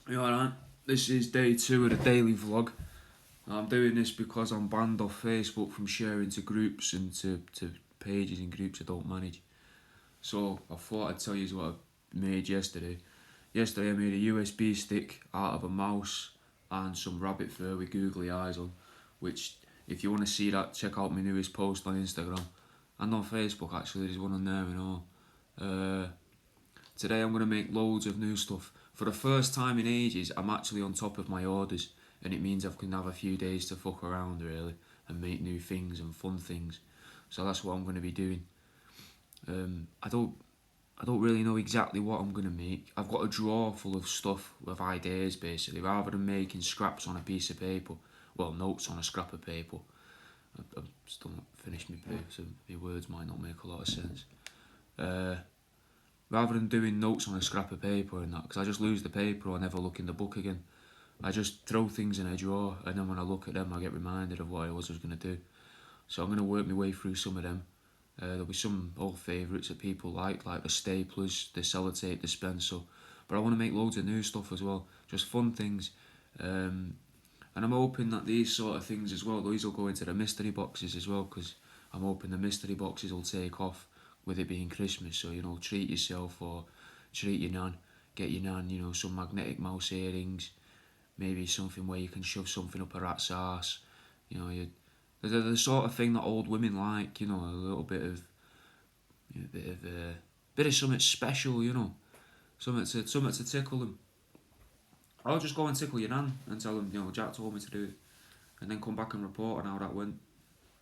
You alright? This is day 2 of the daily vlog. I'm doing this because I'm banned off Facebook from sharing to groups and to pages and groups I don't manage. So I thought I'd tell you what I made yesterday. Yesterday I made a USB stick out of a mouse and some rabbit fur with googly eyes on, which if you want to see that, check out my newest post on Instagram. And on Facebook actually, there's one on there and all. Today I'm going to make loads of new stuff. For the first time in ages, I'm actually on top of my orders, and it means I can have a few days to fuck around really and make new things and fun things. So that's what I'm going to be doing. I don't really know exactly what I'm going to make. I've got a drawer full of stuff with ideas basically, rather than making scraps on a piece of paper. Well, notes on a scrap of paper. I've still not finished my bit, so my words might not make a lot of sense. Rather than doing notes on a scrap of paper and that, because I just lose the paper or never look in the book again. I just throw things in a drawer, and then when I look at them I get reminded of what I was going to do. So I'm going to work my way through some of them. There'll be some old favourites that people like the staplers, the sellotape dispenser. But I want to make loads of new stuff as well, just fun things. And I'm hoping that these sort of things as well, these will go into the mystery boxes as well, because I'm hoping the mystery boxes will take off with it being Christmas. So, treat yourself or treat your nan. Get your nan, some magnetic mouse earrings. Maybe something where you can shove something up a rat's arse. The sort of thing that old women like, a little bit of, bit of something special, something to tickle them. I'll just go and tickle your nan and tell them, Jack told me to do it, and then come back and report on how that went,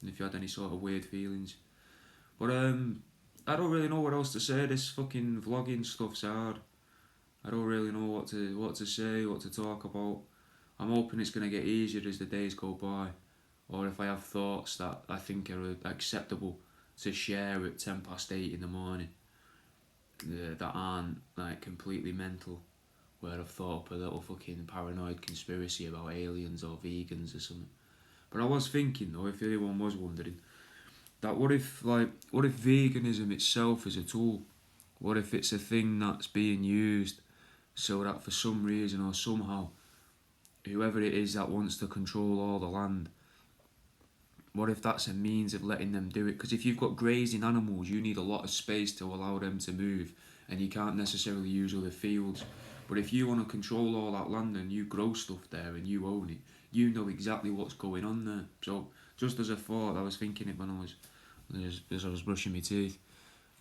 and if you had any sort of weird feelings. But I don't really know what else to say. This fucking vlogging stuff's hard. I don't really know what to say, what to talk about. I'm hoping it's gonna get easier as the days go by, or if I have thoughts that I think are acceptable to share at 8:10 in the morning, that aren't like completely mental, where I've thought up a little fucking paranoid conspiracy about aliens or vegans or something. But I was thinking though, if anyone was wondering, that what if veganism itself is a tool? What if it's a thing that's being used so that for some reason or somehow, whoever it is that wants to control all the land, what if that's a means of letting them do it? Because if you've got grazing animals, you need a lot of space to allow them to move, and you can't necessarily use other fields. But if you want to control all that land and you grow stuff there and you own it, you know exactly what's going on there. So just as a thought, I was thinking it when as I was brushing my teeth.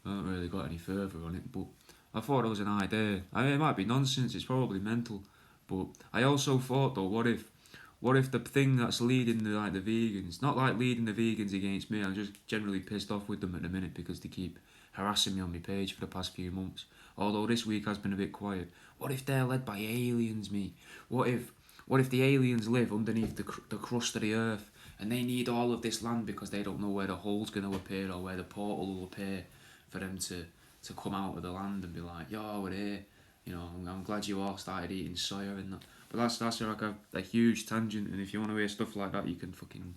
I haven't really got any further on it, but I thought it was an idea. I mean, it might be nonsense, it's probably mental, but I also thought though, what if the thing that's leading the vegans, not like leading the vegans against me, I'm just generally pissed off with them at the minute because they keep harassing me on my page for the past few months. Although this week has been a bit quiet. What if they're led by aliens, me? What if the aliens live underneath the crust of the earth and they need all of this land because they don't know where the hole's going to appear or where the portal will appear for them to come out of the land and be like, yo, we're here. I'm glad you all started eating soya and that. But that's like a huge tangent, and if you want to hear stuff like that, you can fucking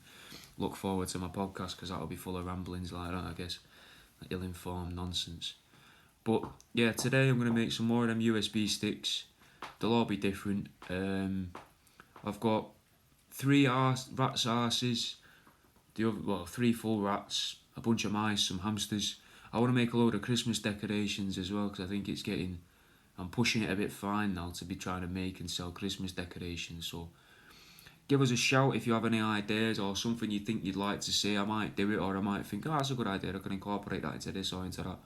look forward to my podcast, because that'll be full of ramblings like that, I guess. Like ill-informed nonsense. But yeah, today I'm going to make some more of them USB sticks. They'll all be different. I've got 3 rats' arses, 3 full rats, a bunch of mice, some hamsters. I want to make a load of Christmas decorations as well, because I think I'm pushing it a bit fine now to be trying to make and sell Christmas decorations. So give us a shout if you have any ideas or something you think you'd like to see. I might do it, or I might think, that's a good idea, I can incorporate that into this or into that.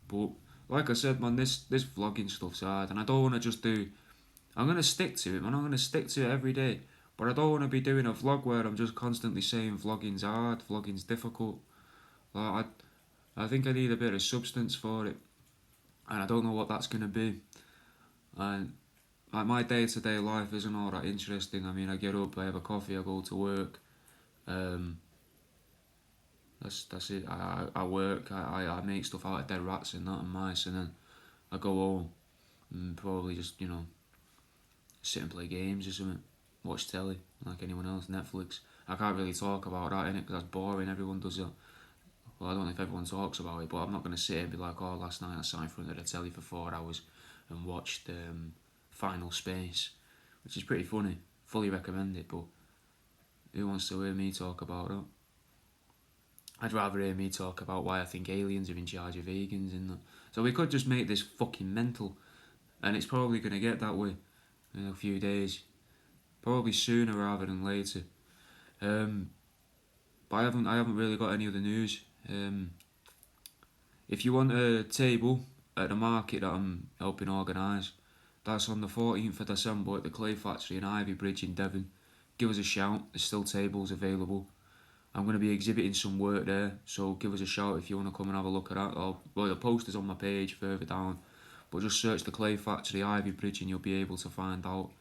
But like I said, man, this vlogging stuff's hard, and I don't want to just do... I'm going to stick to it, man. I'm going to stick to it every day. But I don't want to be doing a vlog where I'm just constantly saying vlogging's hard, vlogging's difficult. Like, I think I need a bit of substance for it, and I don't know what that's going to be. And like, my day-to-day life isn't all that interesting. I mean, I get up, I have a coffee, I go to work. That's it. I work, I make stuff out of dead rats and that and mice, and then I go home and probably just, sit and play games or something. Watch telly, like anyone else, Netflix. I can't really talk about that, innit, because that's boring, everyone does that. Well, I don't know if everyone talks about it, but I'm not going to sit and be like, last night I sat in front of the telly for 4 hours and watched final space, which is pretty funny. Fully recommend it, but who wants to hear me talk about that? I'd rather hear me talk about why I think aliens are in charge of vegans and that. So we could just make this fucking mental, and it's probably going to get that way in a few days. Probably sooner rather than later. But I haven't really got any other news. If you want a table at the market that I'm helping organise, that's on the 14th of December at the Clay Factory in Ivy Bridge in Devon. Give us a shout, there's still tables available. I'm going to be exhibiting some work there, so give us a shout if you want to come and have a look at that. Well, the poster's on my page further down, but just search the Clay Factory Ivy Bridge and you'll be able to find out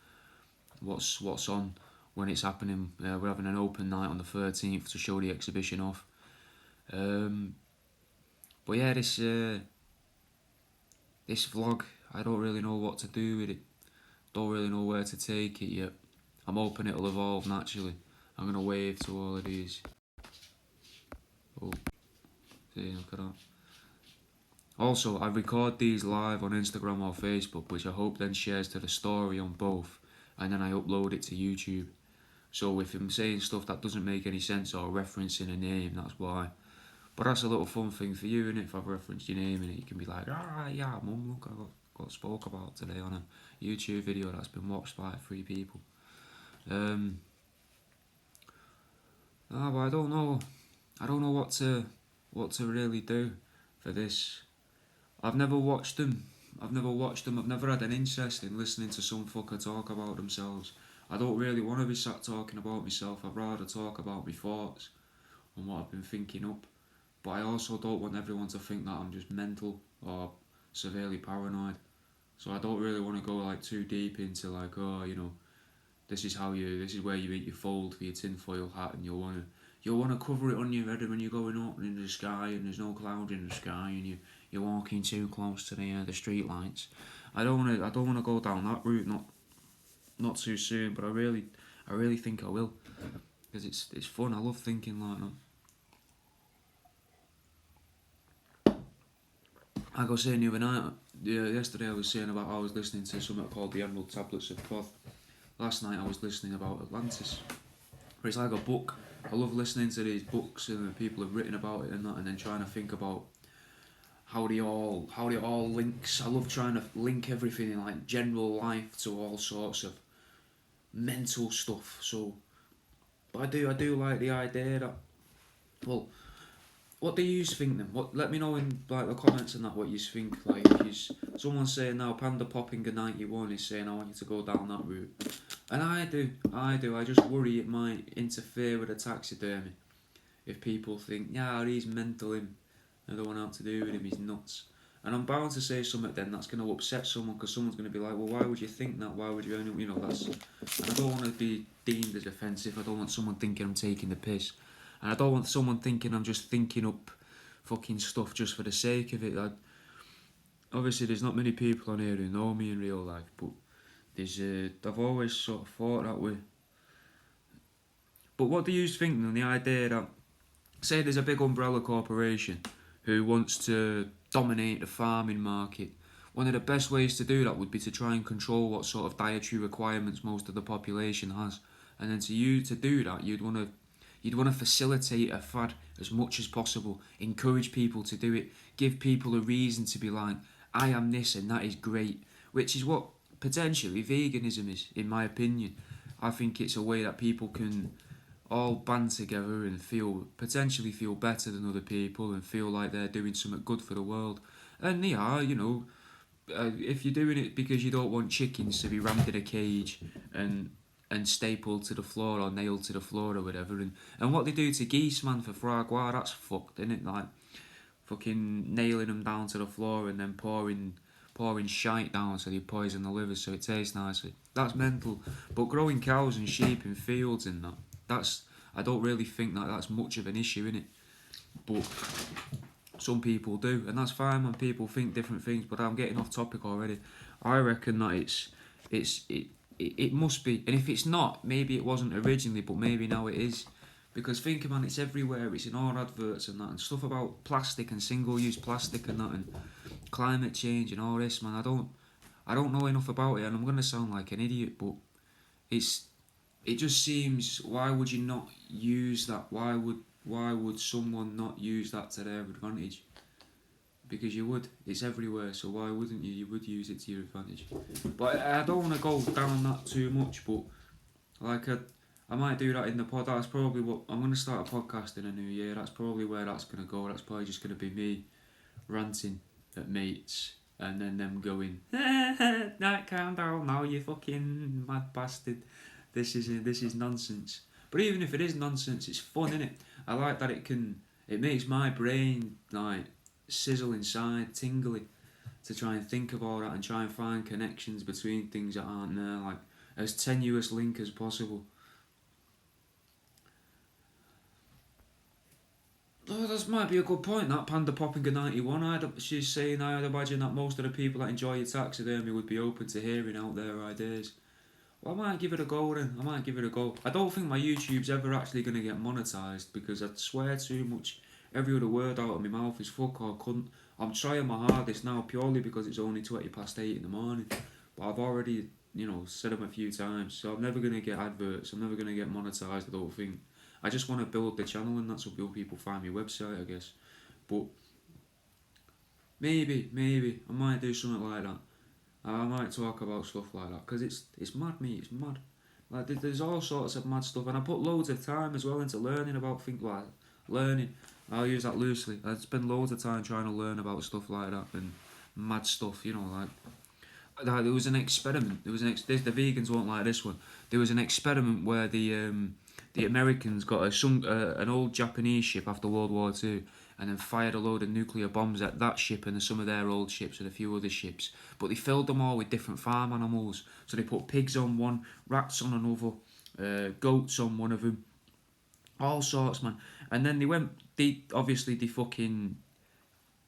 what's on when it's happening. We're having an open night on the 13th to show the exhibition off. But yeah, this vlog, I don't really know what to do with it. Don't really know where to take it yet. I'm hoping it'll evolve naturally. I'm going to wave to all of these. Oh, see, look at that. Also, I record these live on Instagram or Facebook, which I hope then shares to the story on both, and then I upload it to YouTube. So if I'm saying stuff that doesn't make any sense or referencing a name, that's why. But that's a little fun thing for you, innit? If I've referenced your name in it, you can be like, yeah, mum, look, I got spoke about today on a YouTube video that's been watched by 3 people. But I don't know what to really do for this. I've never watched them. I've never had an interest in listening to some fucker talk about themselves. I don't really want to be sat talking about myself. I'd rather talk about my thoughts and what I've been thinking up. But I also don't want everyone to think that I'm just mental or severely paranoid. So I don't really want to go like too deep into like, oh, you know, this is where you eat your fold for your tinfoil hat, and you'll want to cover it on your head when you're going up in the sky and there's no cloud in the sky and you're walking too close to the street lights. I don't want to go down that route. Not too soon, but I really think I will, because it's fun. I love thinking like that. Like I was saying the other night, yesterday I was saying about I was listening to something called the Emerald Tablets of Thoth. Last night I was listening about Atlantis. But it's like a book. I love listening to these books and people have written about it and that, and then trying to think about how they all links. I love trying to link everything in like general life to all sorts of mental stuff. So, but I do like the idea that, well, what do you think then? Let me know in like the comments and that what you think. Like if someone's saying now Panda Popping a 91 is saying I want you to go down that route, and I do. I just worry it might interfere with the taxidermy. If people think, yeah, he's mental, him, I don't want out to do with him, he's nuts. And I'm bound to say something then that's going to upset someone, because someone's going to be like, well, why would you think that? Why would you, that's... And I don't want to be deemed as offensive. I don't want someone thinking I'm taking the piss. And I don't want someone thinking I'm just thinking up fucking stuff just for the sake of it. Obviously, there's not many people on here who know me in real life, but I've always sort of thought that way. But what do you think on the idea that, say there's a big umbrella corporation who wants to dominate the farming market? One of the best ways to do that would be to try and control what sort of dietary requirements most of the population has. And then to do that, you'd want to facilitate a fad as much as possible, encourage people to do it, give people a reason to be like, I am this and that is great, which is what potentially veganism is, in my opinion. I think it's a way that people can all band together and potentially feel better than other people and feel like they're doing something good for the world. And they are, if you're doing it because you don't want chickens to be rammed in a cage and stapled to the floor or nailed to the floor or whatever, and what they do to geese, man, for foie gras, that's fucked, isn't it? Like fucking nailing them down to the floor and then pouring shite down so they poison the liver so it tastes nicely. That's mental. But growing cows and sheep in fields and I don't really think that's much of an issue, innit? But some people do, and that's fine when people think different things. But I'm getting off topic already. I reckon that it must be, and if it's not, maybe it wasn't originally, but maybe now it is. Because think, man, it's everywhere. It's in all adverts and that, and stuff about plastic and single-use plastic and that, and climate change and all this, man. I don't know enough about it, and I'm gonna sound like an idiot, but it just seems, why would you not use that? Why would someone not use that to their advantage? Because you would. It's everywhere, so why wouldn't you? You would use it to your advantage. But I don't want to go down on that too much, but like I might do that in the pod. That's probably what I'm going to start a podcast in a new year. That's probably where that's going to go. That's probably just going to be me ranting at mates and then them going, "Nah, calm down now, you fucking mad bastard. This is nonsense." But even if it is nonsense, it's fun, innit? I like that it makes my brain like sizzle inside, tingly, to try and think of all that and try and find connections between things that aren't there, like as tenuous link as possible. Oh, that might be a good point. That Panda Popping a 91. She's saying, I'd imagine that most of the people that enjoy your taxidermy would be open to hearing out their ideas. Well, I might give it a go then. I might give it a go. I don't think my YouTube's ever actually going to get monetised because I swear too much. Every other word out of my mouth is fuck or cunt. I'm trying my hardest now purely because it's only 8:20 in the morning. But I've already, said them a few times. So I'm never going to get adverts. I'm never going to get monetised, I don't think. I just want to build the channel and that's what people find my website, I guess. But maybe, I might do something like that. I might talk about stuff like that because it's mad, mate. It's mad. Like there's all sorts of mad stuff, and I put loads of time as well into learning about things like learning. I'll use that loosely. I spend loads of time trying to learn about stuff like that and mad stuff. Like there was an experiment. The vegans won't like this one. There was an experiment where the Americans got an old Japanese ship after World War II and then fired a load of nuclear bombs at that ship and some of their old ships and a few other ships. But they filled them all with different farm animals. So they put pigs on one, rats on another, goats on one of them, all sorts, man. And then they fucking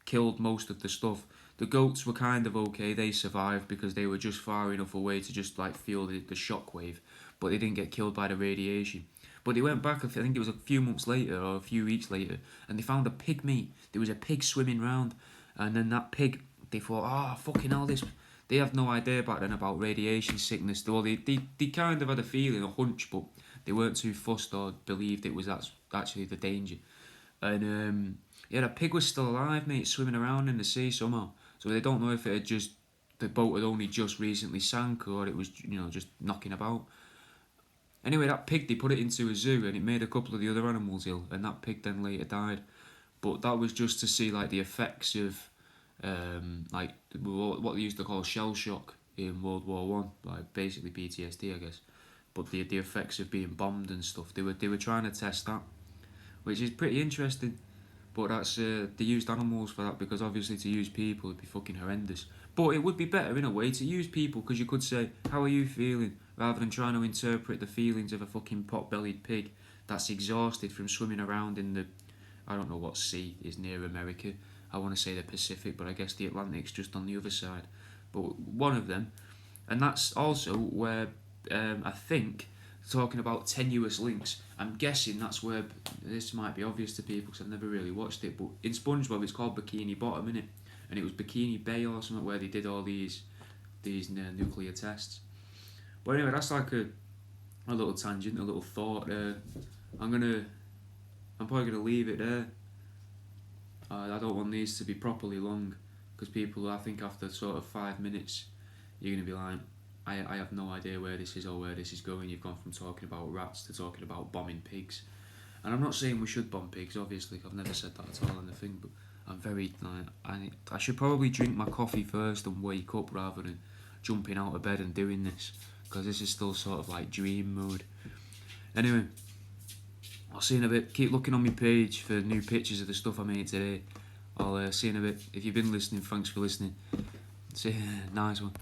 killed most of the stuff. The goats were kind of okay, they survived because they were just far enough away to just like feel the shockwave, but they didn't get killed by the radiation. But they went back, I think it was a few months later or a few weeks later, and they found a pig meat. There was a pig swimming round, and then that pig, they thought, fucking hell, this. They have no idea back then about radiation sickness. Well, they kind of had a feeling, a hunch, but they weren't too fussed or believed it was actually the danger. And the pig was still alive, mate, swimming around in the sea somehow. So they don't know if the boat had only just recently sank or it was, just knocking about. Anyway, that pig, they put it into a zoo and it made a couple of the other animals ill, and that pig then later died. But that was just to see like the effects of like what they used to call shell shock in World War One, like basically PTSD, I guess. But the effects of being bombed and stuff, they were trying to test that, which is pretty interesting. But that's they used animals for that because obviously to use people would be fucking horrendous. But it would be better in a way to use people because you could say, how are you feeling? Rather than trying to interpret the feelings of a fucking pot-bellied pig that's exhausted from swimming around in the, I don't know what sea is near America. I want to say the Pacific, but I guess the Atlantic's just on the other side. But one of them, and that's also where I think, talking about tenuous links, I'm guessing that's where, this might be obvious to people because I've never really watched it, but in SpongeBob it's called Bikini Bottom, innit? And it was Bikini Bay or something where they did all these nuclear tests. But anyway, that's like a little tangent, a little thought. I'm probably gonna leave it there. I don't want these to be properly long because people, I think after sort of 5 minutes, you're gonna be like, I have no idea where this is or where this is going. You've gone from talking about rats to talking about bombing pigs. And I'm not saying we should bomb pigs, obviously. I've never said that at all in the thing, but I'm very, I should probably drink my coffee first and wake up rather than jumping out of bed and doing this, because this is still sort of like dream mode. Anyway, I'll see you in a bit. Keep looking on my page for new pictures of the stuff I made today. I'll see you in a bit. If you've been listening, thanks for listening. See you. Nice one.